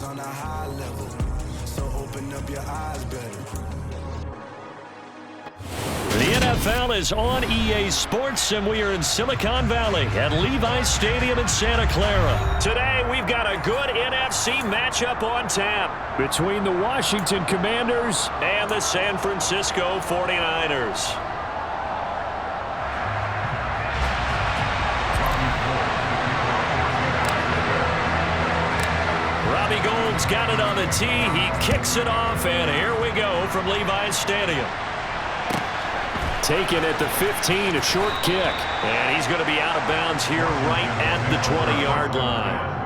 on a high level. So open up your eyes better. The NFL is on EA Sports, and we are in Silicon Valley at Levi's Stadium in Santa Clara. Today, we've got a good NFC matchup on tap between the Washington Commanders and the San Francisco 49ers. Robbie Gould's got it on the tee. He kicks it off, and here we go from Levi's Stadium. Taken at the 15, a short kick. And he's going to be out of bounds here right at the 20-yard line.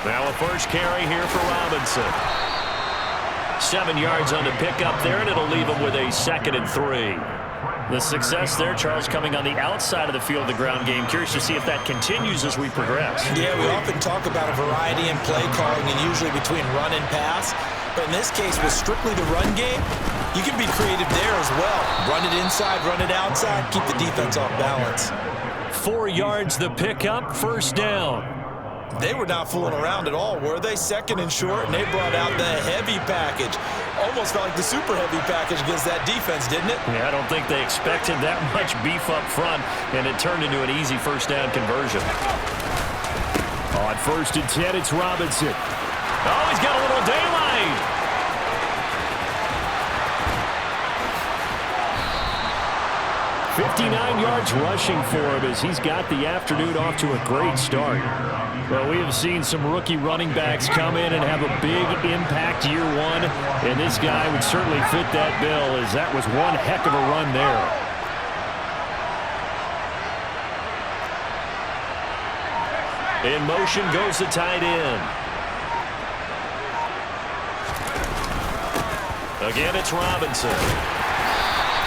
Now a first carry here for Robinson. 7 yards on the pickup there, and it'll leave him with a 2nd and 3. The success there, Charles, coming on the outside of the field of the ground game. Curious to see if that continues as we progress. Yeah, we often talk about a variety in play calling and usually between run and pass. But in this case, with strictly the run game, you can be creative there as well. Run it inside, run it outside, keep the defense off balance. 4 yards the pickup, first down. They were not fooling around at all, were they? 2nd and short, and they brought out the heavy package. Almost felt like the super heavy package against that defense, didn't it? Yeah, I don't think they expected that much beef up front, and it turned into an easy first down conversion. On 1st and 10, it's Robinson. Oh, he's got a little daylight. 59 yards rushing for him as he's got the afternoon off to a great start. Well, we have seen some rookie running backs come in and have a big impact year one, and this guy would certainly fit that bill, as that was one heck of a run there. In motion goes the tight end. Again, it's Robinson.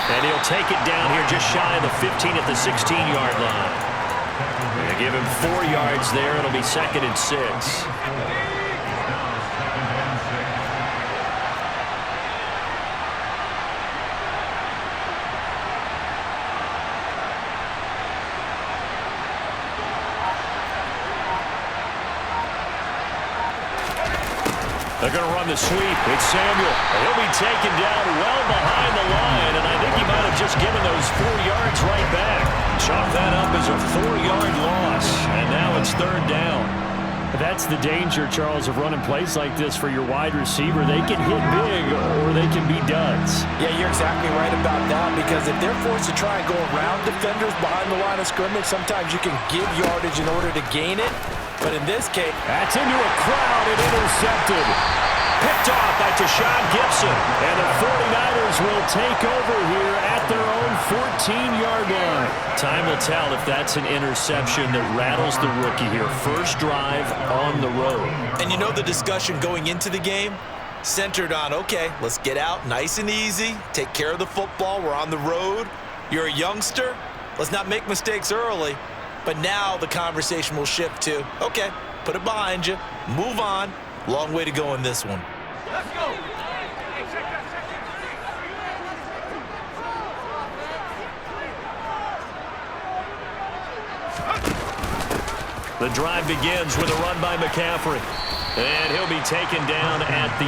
And he'll take it down here just shy of the 15 at the 16-yard line. They give him 4 yards there. It'll be 2nd and 6. They're going to run the sweep. It's Samuel. He'll be taken down well behind the line, and I think he might have just given those 4 yards right back. Chalk that up as a 4-yard loss, and now it's 3rd down. That's the danger, Charles, of running plays like this for your wide receiver. They can hit big, or they can be duds. Yeah, you're exactly right about that, because if they're forced to try and go around defenders behind the line of scrimmage, sometimes you can give yardage in order to gain it. But in this case, that's into a crowd and intercepted. Picked off by Tashawn Gibson. And the 49ers will take over here at their own 14-yard line. Time will tell if that's an interception that rattles the rookie here. First drive on the road. And you know the discussion going into the game? Centered on, okay, let's get out nice and easy. Take care of the football. We're on the road. You're a youngster. Let's not make mistakes early. But now the conversation will shift to, okay, put it behind you, move on. Long way to go in this one. Let's go. The drive begins with a run by McCaffrey. And he'll be taken down at the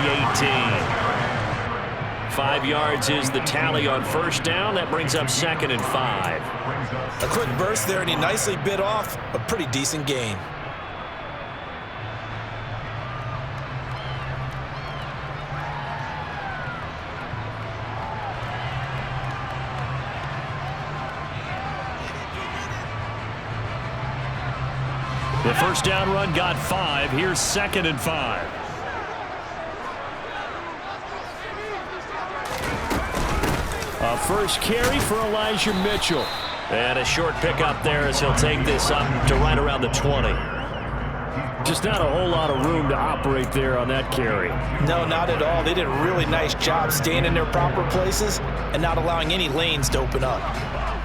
18. 5 yards is the tally on first down. That brings up 2nd and 5. A quick burst there, and he nicely bit off a pretty decent gain. The first down run got 5. Here's 2nd and 5. A first carry for Elijah Mitchell. And a short pickup there as he'll take this up to right around the 20. Just not a whole lot of room to operate there on that carry. No, not at all. They did a really nice job staying in their proper places and not allowing any lanes to open up.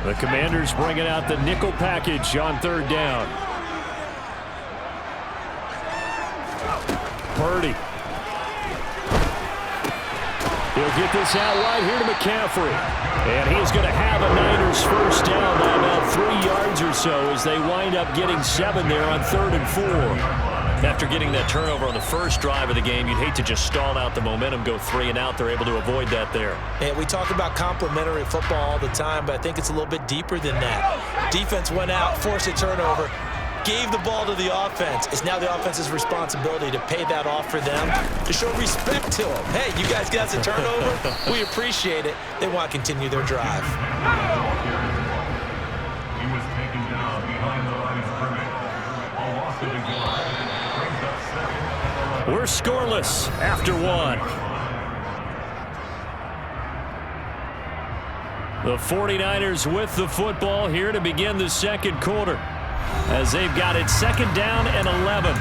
The Commanders bringing out the nickel package on third down. Purdy. He'll get this out wide here to McCaffrey. And he's going to have a Niners first down by about 3 yards or so as they wind up getting 7 there on 3rd and 4. After getting that turnover on the first drive of the game, you'd hate to just stall out the momentum, go 3 and out. They're able to avoid that there. And we talk about complementary football all the time, but I think it's a little bit deeper than that. Defense went out, forced a turnover, gave the ball to the offense. It's now the offense's responsibility to pay that off for them, to show respect to them. Hey, you guys got a turnover? We appreciate it. They want to continue their drive. He was taken down behind the line of scrimmage. A loss of the game. We're scoreless after 1. The 49ers with the football here to begin the second quarter, as they've got it 2nd down and 11.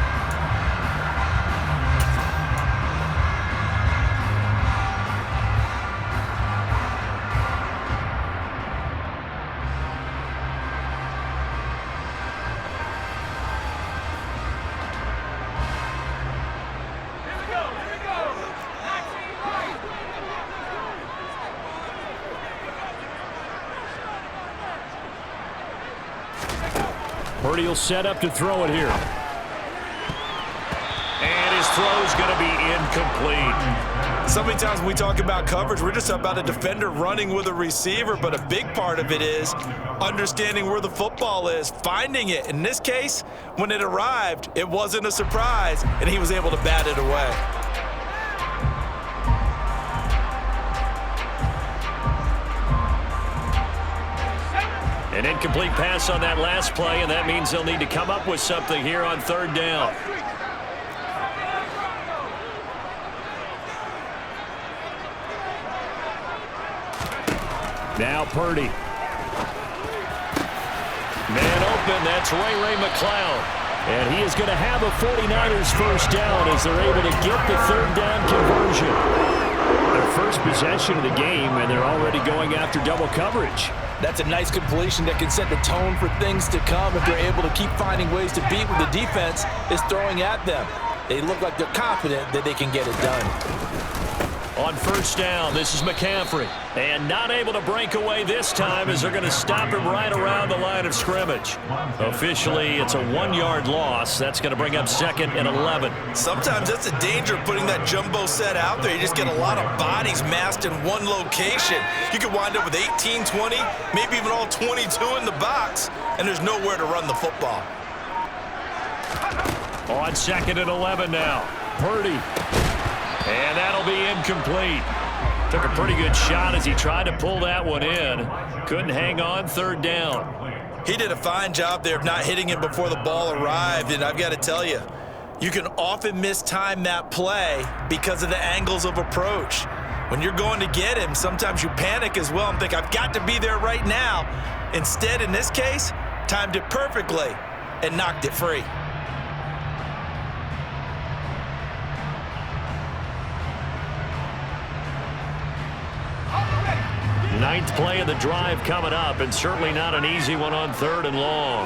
Purdy will set up to throw it here. And his throw's going to be incomplete. So many times when we talk about coverage, we're just about a defender running with a receiver, but a big part of it is understanding where the football is, finding it. In this case, when it arrived, it wasn't a surprise, and he was able to bat it away. An incomplete pass on that last play, and that means they'll need to come up with something here on 3rd down. Now Purdy. Man open, that's Ray McCloud. And he is going to have a 49ers first down as they're able to get the 3rd down conversion. Their first possession of the game, and they're already going after double coverage. That's a nice completion that can set the tone for things to come if they're able to keep finding ways to beat what the defense is throwing at them. They look like they're confident that they can get it done. On first down, this is McCaffrey. And not able to break away this time as they're going to stop him right around the line of scrimmage. Officially, it's a 1-yard loss. That's going to bring up 2nd and 11. Sometimes that's the danger of putting that jumbo set out there. You just get a lot of bodies massed in one location. You could wind up with 18, 20, maybe even all 22 in the box, and there's nowhere to run the football. On 2nd and 11 now. Purdy. And that'll be incomplete. Took a pretty good shot as he tried to pull that one in. Couldn't hang on 3rd down. He did a fine job there of not hitting him before the ball arrived, and I've got to tell you, you can often mistime that play because of the angles of approach. When you're going to get him, sometimes you panic as well and think, I've got to be there right now. Instead, in this case, timed it perfectly and knocked it free. Ninth play of the drive coming up, and certainly not an easy one on 3rd and long.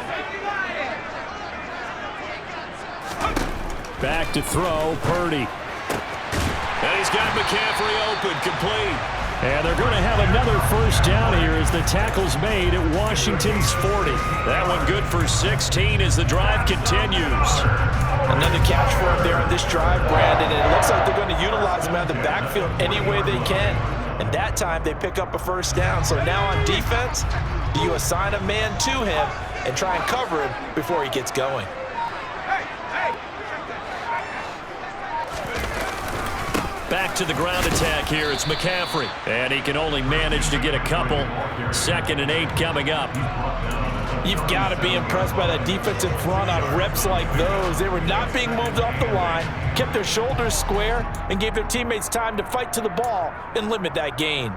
Back to throw, Purdy. And he's got McCaffrey open, complete. And they're going to have another first down here as the tackle's made at Washington's 40. That one good for 16 as the drive continues. Another catch for him there on this drive, Brandon, and it looks like they're going to utilize him out of the backfield any way they can. And that time they pick up a first down. So now on defense, you assign a man to him and try and cover him before he gets going. Back to the ground attack here. It's McCaffrey. And he can only manage to get a couple. 2nd and 8 coming up. You've got to be impressed by that defensive front on reps like those. They were not being moved off the line, kept their shoulders square, and gave their teammates time to fight to the ball and limit that gain.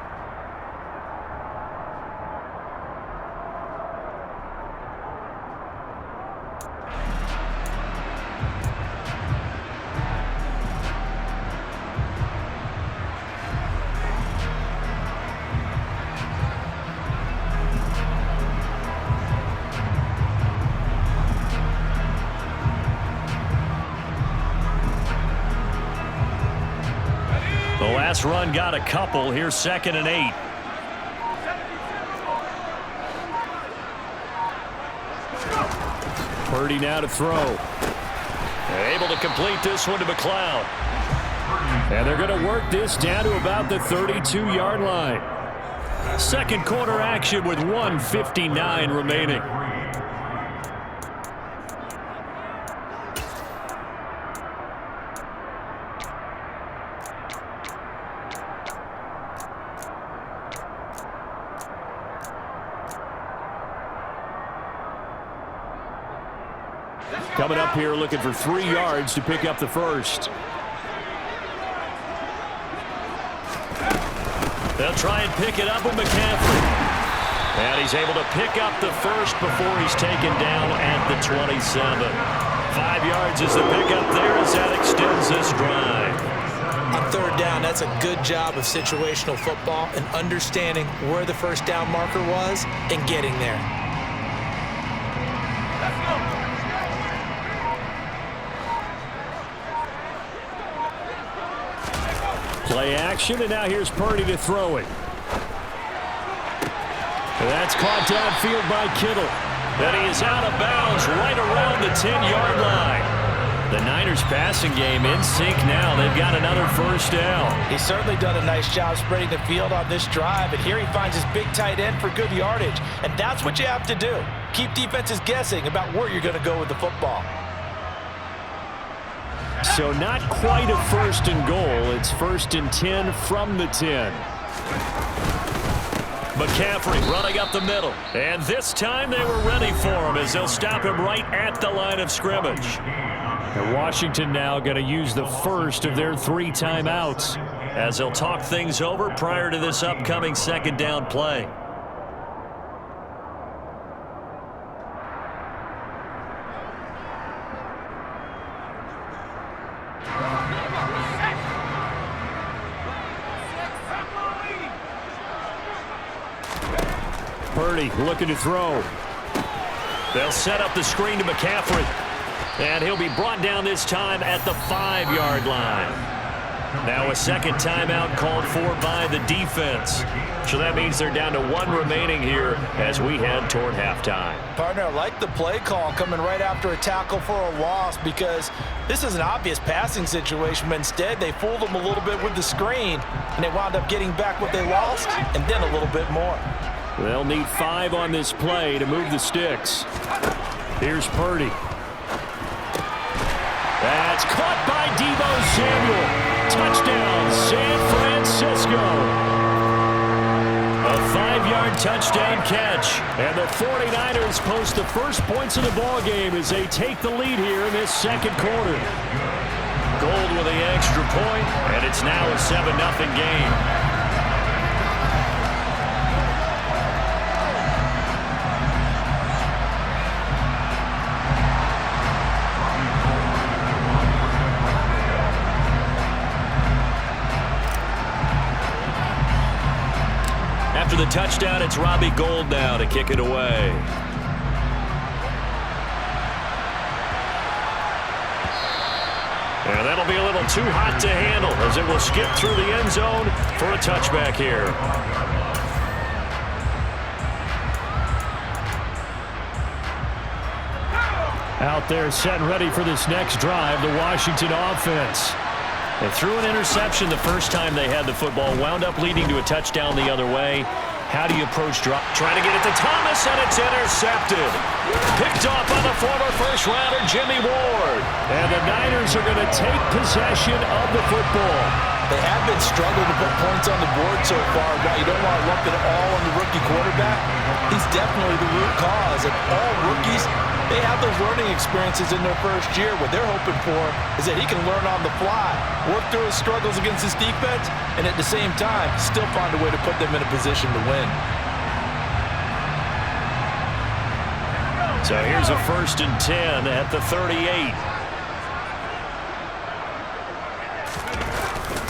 Last run got a couple. Here's 2nd and 8. Purdy now to throw. Able to complete this one to McLeod. And they're going to work this down to about the 32-yard line. Second quarter action with 1:59 remaining. Coming up here looking for 3 yards to pick up the first. They'll try and pick it up with McCaffrey. And he's able to pick up the first before he's taken down at the 27. 5 yards is the pickup there as that extends this drive. On third down, that's a good job of situational football and understanding where the first down marker was and getting there. Play action, and now here's Purdy to throw it. That's caught downfield by Kittle. And he is out of bounds right around the 10-yard line. The Niners passing game in sync now. They've got another first down. He's certainly done a nice job spreading the field on this drive, and here he finds his big tight end for good yardage. And that's what you have to do. Keep defenses guessing about where you're going to go with the football. So not quite a 1st and goal. It's 1st and 10 from the 10. McCaffrey running up the middle. And this time they were ready for him as they'll stop him right at the line of scrimmage. And Washington now going to use the first of their 3 timeouts as they'll talk things over prior to this upcoming 2nd down play. Purdy looking to throw. They'll set up the screen to McCaffrey. And he'll be brought down this time at the 5-yard line. Now a second timeout called for by the defense. So that means they're down to 1 remaining here as we head toward halftime. Partner, I like the play call coming right after a tackle for a loss because this is an obvious passing situation, but instead they fooled them a little bit with the screen, and they wound up getting back what they lost and then a little bit more. They'll need 5 on this play to move the sticks. Here's Purdy. That's caught by Deebo Samuel. Touchdown, San Francisco. A 5-yard touchdown catch. And the 49ers post the first points of the ball game as they take the lead here in this second quarter. Gold with the extra point, and it's now a 7-0 game. After the touchdown, it's Robbie Gould now to kick it away. And that'll be a little too hot to handle as it will skip through the end zone for a touchback here. Out there set and ready for this next drive, the Washington offense. They threw an interception the first time they had the football, wound up leading to a touchdown the other way. How do you approach drop? Trying to get it to Thomas, and it's intercepted. Picked off by the former first-rounder, Jimmy Ward. And the Niners are going to take possession of the football. They have been struggling to put points on the board so far. While you don't want to lump it all on the rookie quarterback, he's definitely the root cause. And all rookies, they have those learning experiences in their first year. What they're hoping for is that he can learn on the fly, work through his struggles against his defense, and at the same time, still find a way to put them in a position to win. So here's a 1st and 10 at the 38.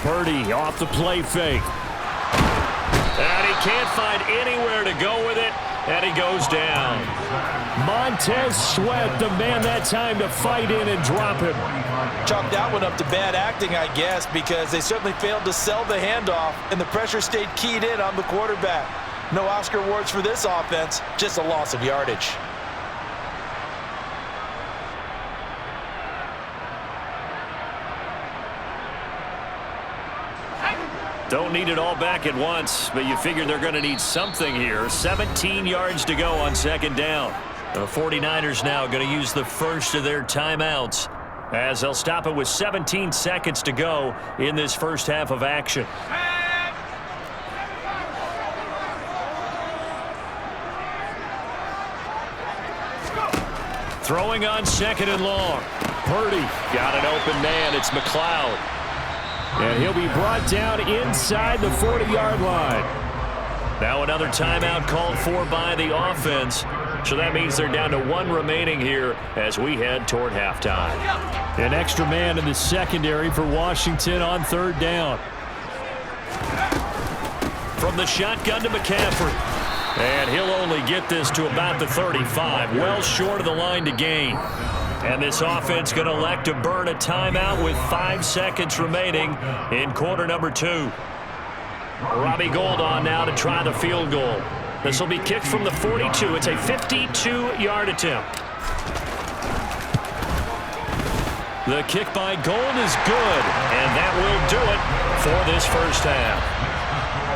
Purdy off the play fake. And he can't find anywhere to go with it. And he goes down. Montez Sweat, the man that time to fight in and drop him. Chalk that one up to bad acting, I guess, because they certainly failed to sell the handoff, and the pressure stayed keyed in on the quarterback. No Oscar awards for this offense, just a loss of yardage. Don't need it all back at once, but you figure they're going to need something here. 17 yards to go on second down. The 49ers now going to use the first of their timeouts as they'll stop it with 17 seconds to go in this first half of action. Throwing on second and long. Purdy Got an open man. It's McLeod. and he'll be brought down inside the 40-yard line. Now another timeout called for by the offense. So that means they're down to one remaining here as we head toward halftime. An extra man in the secondary for Washington on third down. From the shotgun to McCaffrey. And he'll only get this to about the 35, well short of the line to gain. And this offense going to elect to burn a timeout with 5 seconds remaining in quarter number 2. Robbie Gould on now to try the field goal. This will be kicked from the 42. It's a 52-yard attempt. The kick by Gould is good, and that will do it for this first half.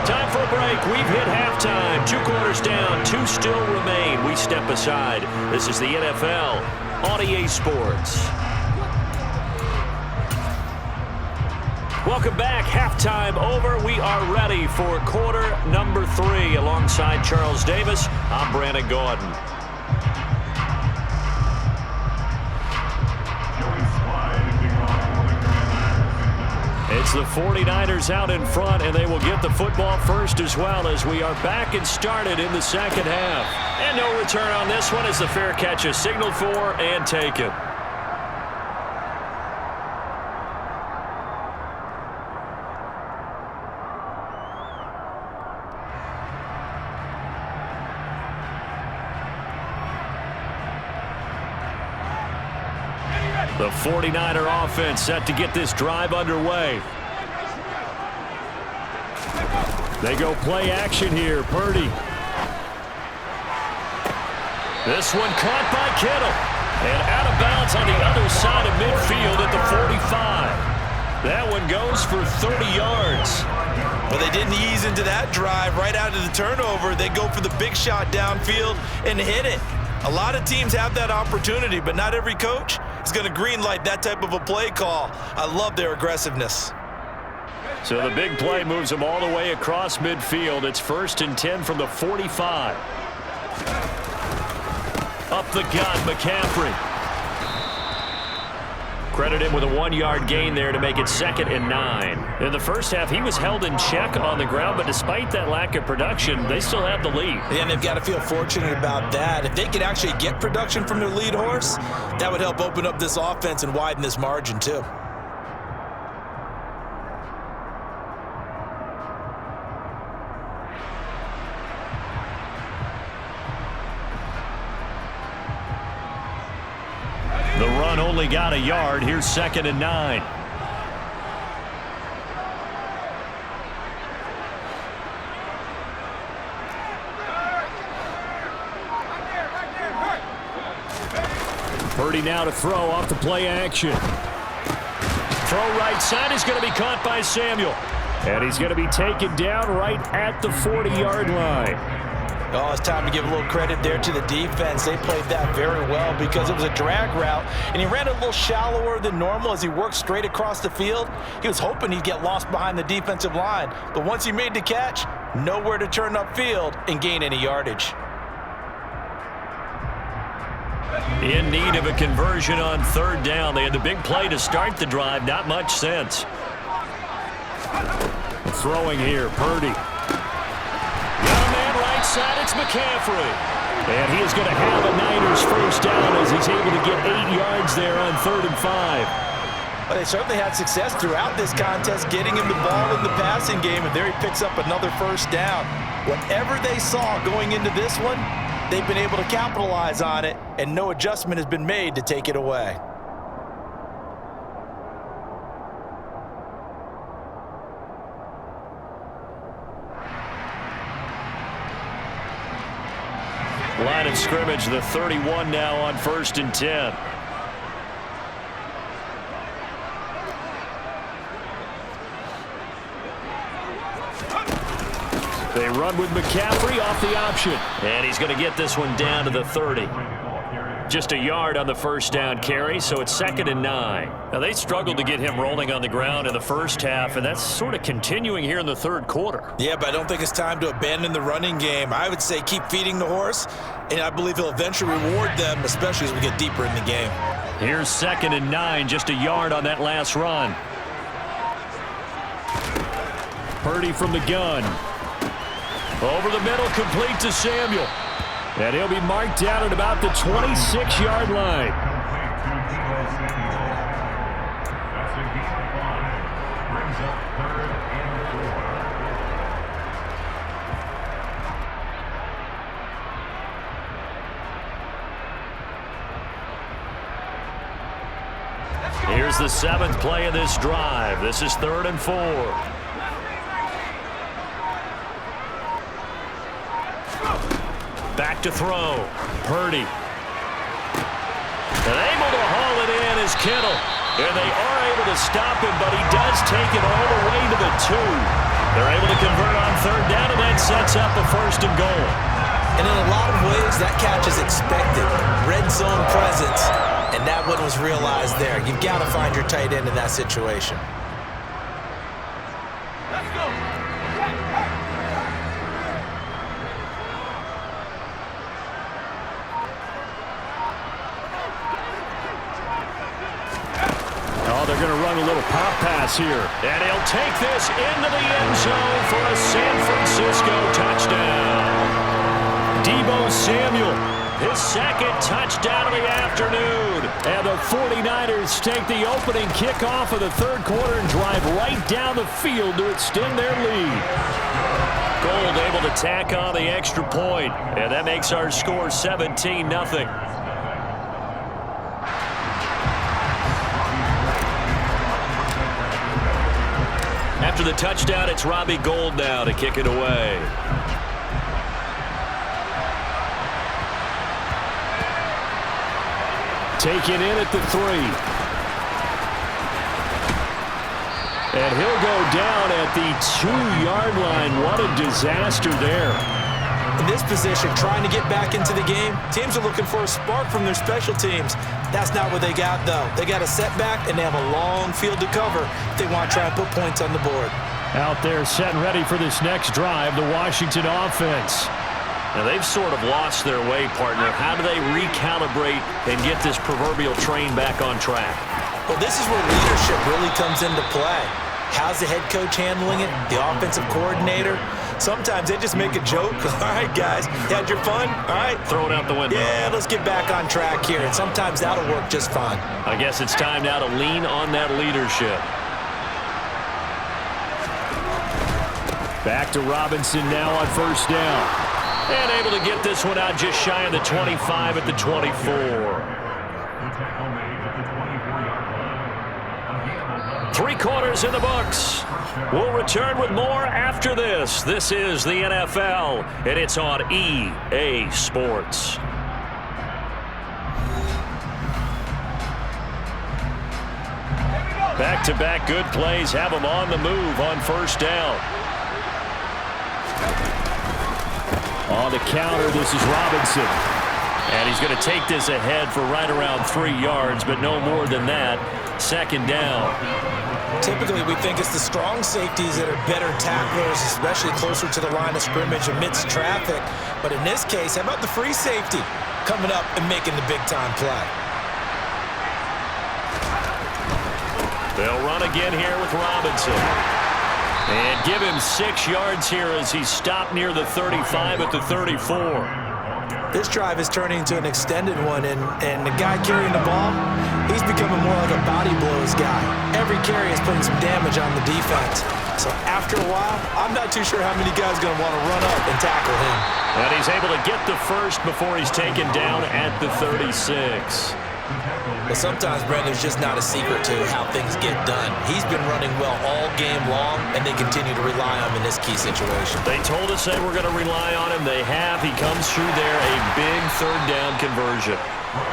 Time for a break. We've hit halftime. 2 quarters down, 2 still remain. We step aside. This is the NFL on EA Sports. Welcome back. Halftime over. We are ready for quarter number 3. Alongside Charles Davis, I'm Brandon Gordon. It's the 49ers out in front, and they will get the football first as well as we are back and started in the second half. And no return on this one as the fair catch is signaled for and taken. The 49er offense set to get this drive underway. They go play action here. Purdy. This one caught by Kittle. And out of bounds on the other side of midfield at the 45. That one goes for 30 yards. Well, they didn't ease into that drive right out of the turnover. They go for the big shot downfield and hit it. A lot of teams have that opportunity, but not every coach is going to greenlight that type of a play call. I love their aggressiveness. So the big play moves them all the way across midfield. It's 1st and 10 from the 45. Up the gut, McCaffrey. Credit him with a 1-yard gain there to make it 2nd and 9. In the first half, he was held in check on the ground, but despite that lack of production, they still have the lead. And they've got to feel fortunate about that. If they could actually get production from their lead horse, that would help open up this offense and widen this margin too. The run only got a yard. Here's 2nd and 9. Purdy now to throw off the play action. Throw right side is going to be caught by Samuel. And he's going to be taken down right at the 40-yard line. Oh, it's time to give a little credit there to the defense. They played that very well because it was a drag route, and he ran a little shallower than normal as he worked straight across the field. He was hoping he'd get lost behind the defensive line, but once he made the catch, nowhere to turn upfield and gain any yardage. In need of a conversion on 3rd down. They had the big play to start the drive. Not much sense. Throwing here, Purdy. Side, it's McCaffrey. And he is going to have a Niners first down as he's able to get 8 yards there on 3rd and 5. Well, they certainly had success throughout this contest getting him the ball in the passing game, and there he picks up another first down. Whatever they saw going into this one, they've been able to capitalize on it, and no adjustment has been made to take it away. Line of scrimmage, the 31 now on 1st and 10. They run with McCaffrey off the option. And he's going to get this one down to the 30. Just a yard on the first down carry, so it's 2nd and 9. Now, they struggled to get him rolling on the ground in the first half, and that's sort of continuing here in the third quarter. Yeah, but I don't think it's time to abandon the running game. I would say keep feeding the horse, and I believe he'll eventually reward them, especially as we get deeper in the game. Here's 2nd and 9, just a yard on that last run. Purdy from the gun. Over the middle, complete to Samuel. And he'll be marked down at about the 26-yard line. That's a gain of 1. Brings up 3rd and 4. Here's the 7th play of this drive. This is 3rd and 4. Back to throw. Purdy. And able to haul it in is Kittle. And they are able to stop him, but he does take it all the way to the 2. They're able to convert on 3rd down, and that sets up a 1st and goal. And in a lot of ways, that catch is expected. Red zone presence, and that one was realized there. You've got to find your tight end in that situation. Let's go. They're going to run a little pop pass here. And he'll take this into the end zone for a San Francisco touchdown. Deebo Samuel, his 2nd touchdown of the afternoon. And the 49ers take the opening kickoff of the 3rd quarter and drive right down the field to extend their lead. Gold able to tack on the extra point, and that makes our score 17-0. After the touchdown, it's Robbie Gould now to kick it away. Taken in at the 3. And he'll go down at the 2-yard line. What a disaster there. In this position, trying to get back into the game, teams are looking for a spark from their special teams. That's not what they got, though. They got a setback, and they have a long field to cover if they want to try and put points on the board. Out there set and ready for this next drive, the Washington offense. Now, they've sort of lost their way, partner. How do they recalibrate and get this proverbial train back on track? Well, this is where leadership really comes into play. How's the head coach handling it? The offensive coordinator? Sometimes they just make a joke. All right, guys, you had your fun? All right. Throw it out the window. Yeah, let's get back on track here. And sometimes that'll work just fine. I guess it's time now to lean on that leadership. Back to Robinson now on 1st down. And able to get this one out just shy of the 25 at the 24. Three quarters in the books. We'll return with more after this. This is the NFL, and it's on EA Sports. Back-to-back good plays have them on the move on 1st down. On the counter, this is Robinson. And he's going to take this ahead for right around 3 yards, but no more than that. 2nd down. Typically, we think it's the strong safeties that are better tacklers, especially closer to the line of scrimmage amidst traffic. But in this case, how about the free safety coming up and making the big-time play? They'll run again here with Robinson. And give him 6 yards here as he's stopped near the 35 at the 34. This drive is turning into an extended one, and the guy carrying the ball, he's becoming more like a body blows guy. Every carry is putting some damage on the defense. So after a while, I'm not too sure how many guys are going to want to run up and tackle him. And he's able to get the first before he's taken down at the 36. But sometimes, Brent, there's just not a secret to how things get done. He's been running well all game long, and they continue to rely on him in this key situation. They told us they were going to rely on him. They have. He comes through there, a big third down conversion.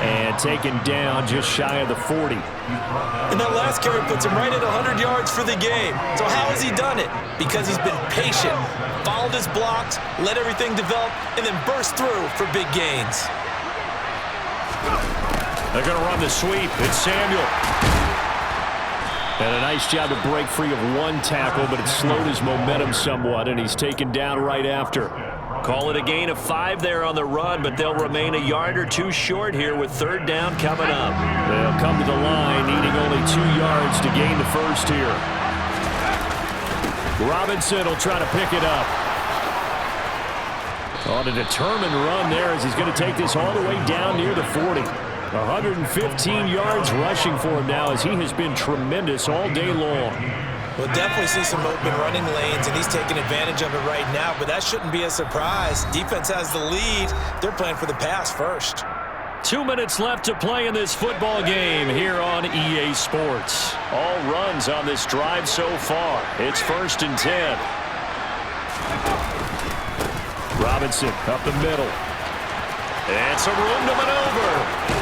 And taken down just shy of the 40. And that last carry puts him right at 100 yards for the game. So how has he done it? Because he's been patient, followed his blocks, let everything develop, and then burst through for big gains. They're going to run the sweep. It's Samuel. And a nice job to break free of one tackle, but it slowed his momentum somewhat, and he's taken down right after. Call it a gain of 5 there on the run, but they'll remain a yard or 2 short here with third down coming up. They'll come to the line, needing only 2 yards to gain the first here. Robinson will try to pick it up. On a determined run there as he's going to take this all the way down near the 40. 115 yards rushing for him now as he has been tremendous all day long. We'll definitely see some open running lanes, and he's taking advantage of it right now, but that shouldn't be a surprise. Defense has the lead. They're playing for the pass first. 2 minutes left to play in this football game here on EA Sports. All runs on this drive so far. It's 1st and 10. Robinson up the middle. And some room to maneuver.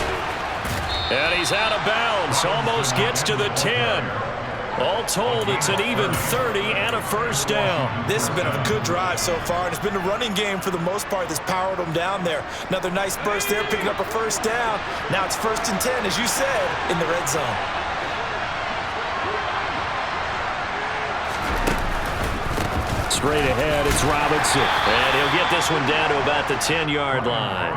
And he's out of bounds. Almost gets to the 10. All told, it's an even 30 and a first down. This has been a good drive so far, and it's been the running game for the most part that's powered them down there. Another nice burst there, picking up a first down. Now it's 1st and 10, as you said, in the red zone. Straight ahead, it's Robinson. And he'll get this one down to about the 10-yard line.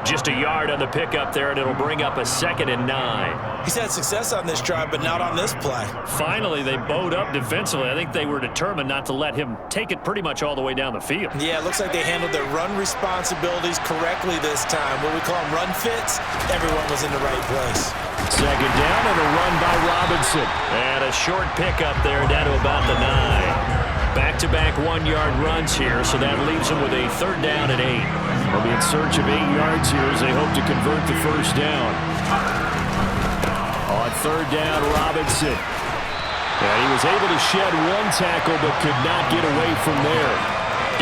Just a yard on the pickup there, and it'll bring up a 2nd and 9. He's had success on this drive, but not on this play. Finally, they bowed up defensively. I think they were determined not to let him take it pretty much all the way down the field. Yeah, it looks like they handled their run responsibilities correctly this time. What we call them run fits, everyone was in the right place. 2nd down and a run by Robinson. And a short pickup there down to about the 9. Back-to-back 1-yard runs here, so that leaves them with a 3rd down and 8. They'll be in search of 8 yards here as they hope to convert the first down. On 3rd down, Robinson. And he was able to shed one tackle but could not get away from there.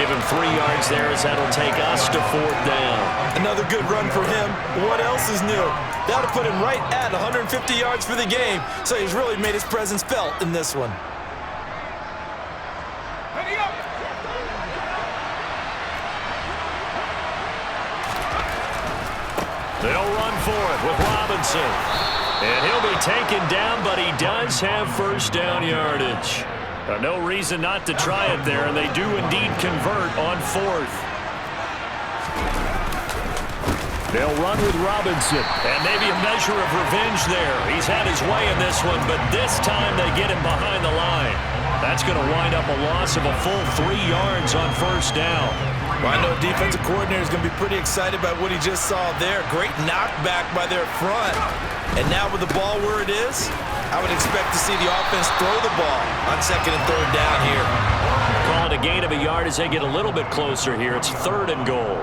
Give him 3 yards there as that'll take us to 4th down. Another good run for him. What else is new? That'll put him right at 150 yards for the game, so he's really made his presence felt in this one. They'll run for it with Robinson. And he'll be taken down, but he does have first down yardage. No reason not to try it there, and they do indeed convert on 4th. They'll run with Robinson. And maybe a measure of revenge there. He's had his way in this one, but this time they get him behind the line. That's going to wind up a loss of a full 3 yards on first down. Well, I know defensive coordinator is going to be pretty excited about what he just saw there. Great knockback by their front. And now with the ball where it is, I would expect to see the offense throw the ball on 2nd and 3rd down here. Call it a gain of a yard as they get a little bit closer here. It's 3rd and goal.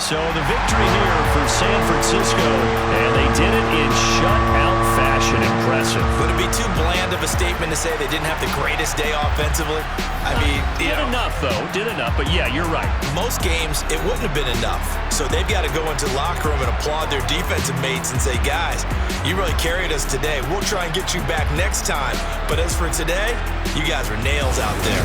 So the victory here for San Francisco, and they did it in shutout fashion. Impressive. Would it be too bland of a statement to say they didn't have the greatest day offensively? I mean, did enough, though. Did enough, but yeah, you're right. Most games, it wouldn't have been enough. So they've got to go into the locker room and applaud their defensive mates and say, guys, you really carried us today. We'll try and get you back next time. But as for today, you guys were nails out there.